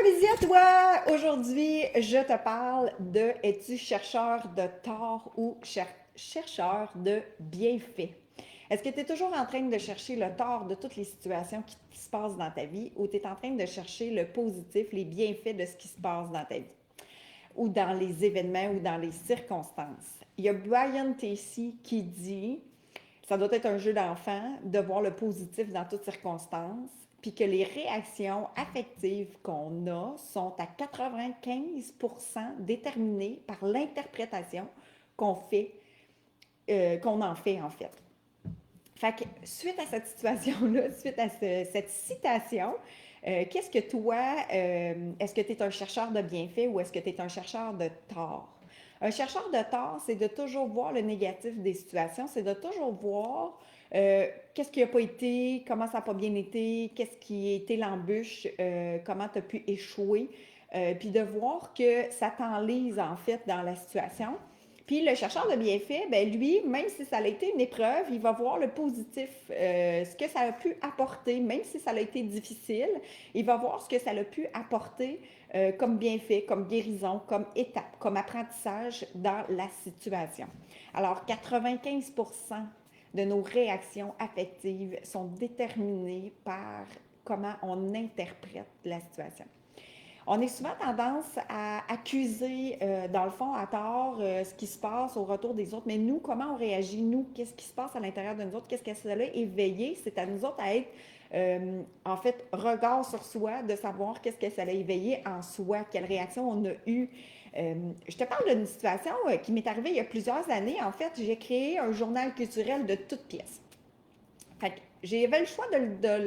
Visie à toi! Aujourd'hui, je te parle de es-tu chercheur de tort ou chercheur de bienfaits? Est-ce que tu es toujours en train de chercher le tort de toutes les situations qui se passent dans ta vie ou tu es en train de chercher le positif, les bienfaits de ce qui se passe dans ta vie ou dans les événements ou dans les circonstances? Il y a Brian Tracy qui dit ça doit être un jeu d'enfant de voir le positif dans toutes circonstances, puis que les réactions affectives qu'on a sont à 95% déterminées par l'interprétation qu'on fait, qu'on en fait en fait. Fait que suite à cette situation-là, suite à cette citation, qu'est-ce que toi, est-ce que tu es un chercheur de bienfaits ou est-ce que tu es un chercheur de tort? Un chercheur de tort, c'est de toujours voir le négatif des situations, c'est de toujours voir qu'est-ce qui n'a pas été, comment ça n'a pas bien été, qu'est-ce qui a été l'embûche, comment tu as pu échouer, puis de voir que ça t'enlise en fait dans la situation. Puis le chercheur de bienfaits, ben lui, même si ça a été une épreuve, il va voir le positif, ce que ça a pu apporter, même si ça a été difficile, il va voir ce que ça a pu apporter comme bienfait, comme guérison, comme étape, comme apprentissage dans la situation. Alors 95% de nos réactions affectives sont déterminées par comment on interprète la situation. On est souvent tendance à accuser, dans le fond, à tort, ce qui se passe au retour des autres. Mais nous, comment on réagit? Nous, qu'est-ce qui se passe à l'intérieur de nous autres? Qu'est-ce que ça a éveillé? C'est à nous autres à être, en fait, regard sur soi, de savoir qu'est-ce que ça a éveillé en soi, quelle réaction on a eue. Je te parle d'une situation qui m'est arrivée il y a plusieurs années. En fait, j'ai créé un journal culturel de toutes pièces. Fait que j'avais le choix de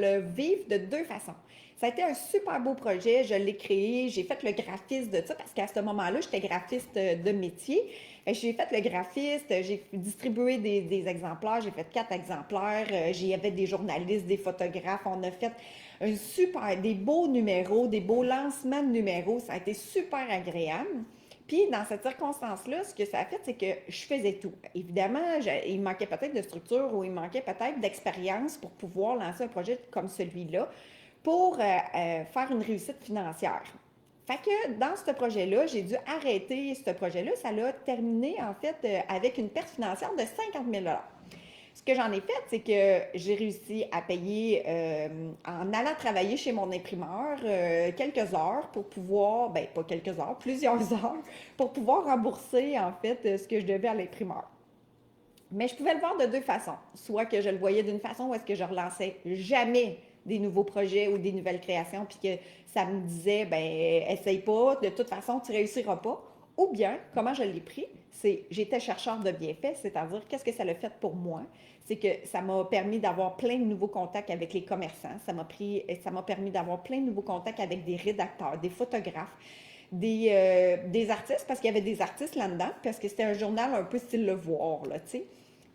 le vivre de deux façons. Ça a été un super beau projet, je l'ai créé, j'ai fait le graphiste de ça parce qu'à ce moment-là, j'étais graphiste de métier. J'ai fait le graphiste, j'ai distribué des exemplaires, j'ai fait 4 exemplaires, j'y avait des journalistes, des photographes, on a fait des beaux numéros, des beaux lancements de numéros, ça a été super agréable. Puis, dans cette circonstance-là, ce que ça a fait, c'est que je faisais tout. Évidemment, il manquait peut-être de structure ou il manquait peut-être d'expérience pour pouvoir lancer un projet comme celui-là pour faire une réussite financière. Fait que dans ce projet-là, j'ai dû arrêter ce projet-là. Ça l'a terminé, en fait, avec une perte financière de 50 000 $. Ce que j'en ai fait, c'est que j'ai réussi à payer, en allant travailler chez mon imprimeur, quelques heures pour pouvoir, ben pas quelques heures, plusieurs heures, pour pouvoir rembourser en fait ce que je devais à l'imprimeur. Mais je pouvais le voir de deux façons. Soit que je le voyais d'une façon où est-ce que je relançais jamais des nouveaux projets ou des nouvelles créations, puis que ça me disait, ben, essaye pas, de toute façon, tu réussiras pas. Ou bien, comment je l'ai pris, c'est j'étais chercheur de bienfaits, c'est-à-dire qu'est-ce que ça a fait pour moi? C'est que ça m'a permis d'avoir plein de nouveaux contacts avec les commerçants, ça m'a permis d'avoir plein de nouveaux contacts avec des rédacteurs, des photographes, des artistes, parce qu'il y avait des artistes là-dedans, parce que c'était un journal un peu style Le Voir, là, tu sais.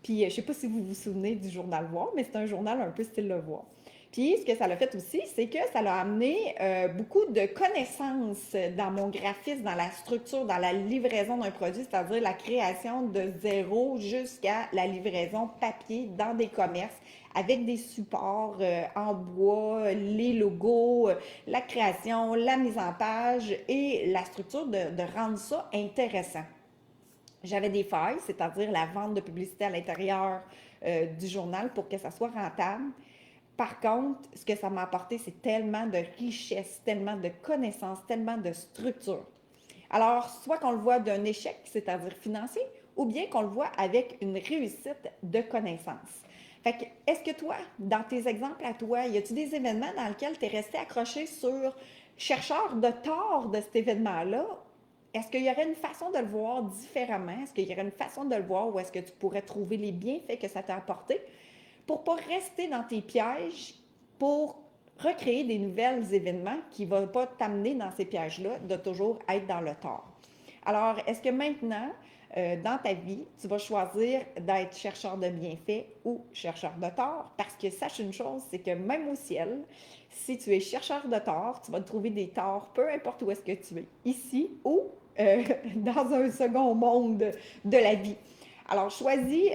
Puis, je ne sais pas si vous vous souvenez du journal Voir, mais c'est un journal un peu style Le Voir. Puis, ce que ça l'a fait aussi, c'est que ça l'a amené beaucoup de connaissances dans mon graphisme, dans la structure, dans la livraison d'un produit, c'est-à-dire la création de zéro jusqu'à la livraison papier dans des commerces avec des supports en bois, les logos, la création, la mise en page et la structure de rendre ça intéressant. J'avais des failles, c'est-à-dire la vente de publicité à l'intérieur du journal pour que ça soit rentable. Par contre, ce que ça m'a apporté, c'est tellement de richesse, tellement de connaissances, tellement de structure. Alors, soit qu'on le voit d'un échec, c'est-à-dire financier, ou bien qu'on le voit avec une réussite de connaissances. Fait que, est-ce que toi, dans tes exemples à toi, y a-t-il des événements dans lesquels tu es resté accroché sur chercheur de tort de cet événement-là? Est-ce qu'il y aurait une façon de le voir différemment? Est-ce qu'il y aurait une façon de le voir où est-ce que tu pourrais trouver les bienfaits que ça t'a apporté pour ne pas rester dans tes pièges, pour recréer des nouveaux événements qui ne vont pas t'amener dans ces pièges-là, de toujours être dans le tort. Alors, est-ce que maintenant, dans ta vie, tu vas choisir d'être chercheur de bienfaits ou chercheur de tort? Parce que sache une chose, c'est que même au ciel, si tu es chercheur de tort, tu vas trouver des torts, peu importe où est-ce que tu es, ici ou dans un second monde de la vie. Alors, choisis,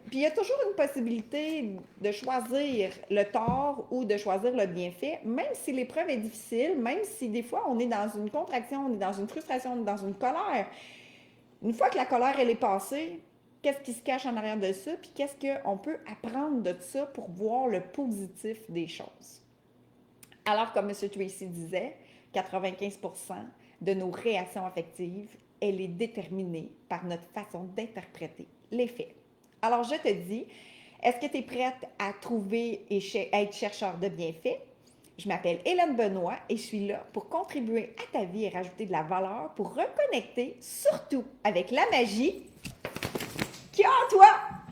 puis il y a toujours une possibilité de choisir le tort ou de choisir le bienfait, même si l'épreuve est difficile, même si des fois on est dans une contraction, on est dans une frustration, on est dans une colère. Une fois que la colère, elle est passée, qu'est-ce qui se cache en arrière de ça, puis qu'est-ce qu'on peut apprendre de ça pour voir le positif des choses. Alors, comme M. Tracy disait, 95% de nos réactions affectives, elle est déterminée par notre façon d'interpréter les faits. Alors, je te dis, est-ce que tu es prête à trouver et à être chercheur de bienfaits? Je m'appelle Hélène Benoît et je suis là pour contribuer à ta vie et rajouter de la valeur pour reconnecter surtout avec la magie qui est en toi.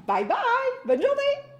Bye bye! Bonne journée!